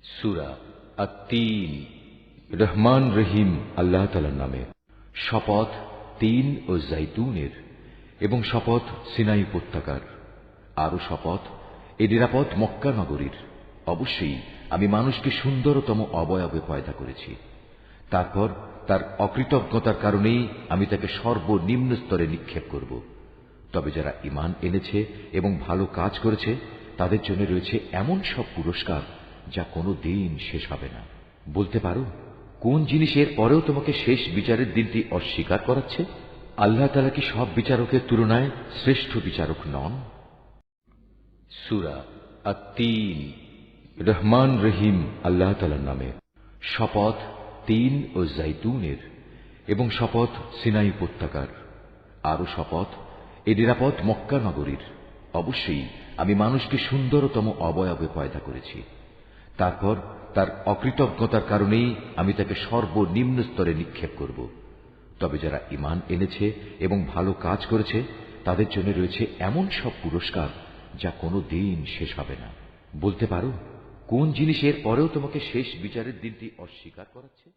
সূরা আত-তিন। রহমান রহিম আল্লাহ তাআলার নামে। শপথ তিন ও জাইতুনের, এবং শপথ সিনাই উপত্যকার। আরো শপথ এ নিরাপদ মক্কা নগরীর। অবশ্যই আমি মানুষকে সুন্দরতম অবয়বে পয়দা করেছি। তারপর তার অকৃতজ্ঞতার কারণেই আমি তাকে সর্বনিম্ন স্তরে নিক্ষেপ করব। তবে যারা ঈমান এনেছে এবং ভালো কাজ করেছে তাদের জন্য রয়েছে এমন সব পুরস্কার যা কোনো দিন শেষ হবে না। বলতে পারো, কোন জিনিসের পরেও তোমাকে শেষ বিচারের দিনটি অস্বীকার করাচ্ছে? আল্লাহ তাআলা কি সব বিচারকের তুলনায় শ্রেষ্ঠ বিচারক নন? সূরা আত-তিন। রহমান রহিম আল্লাহ তাআলার নামে। শপথ তিন ও জাইতুনের, এবং শপথ সিনাই উপত্যকার। আরো শপথ এ নিরাপদ মক্কা নগরীর। অবশ্যই আমি মানুষকে সুন্দরতম অবয়বে পয়দা করেছি। তারপর তার অকৃতজ্ঞতার কারণেই আমি তাকে সর্বনিম্ন স্তরে নিক্ষেপ করব। তবে যারা ঈমান এনেছে এবং ভালো কাজ করেছে তাদের জন্য রয়েছে এমন সব পুরস্কার যা কোনো দিন শেষ হবে না। বলতে পারো, কোন জিনিসের পরেও তোমাকে শেষ বিচারের দিনটি অস্বীকার করাচ্ছে?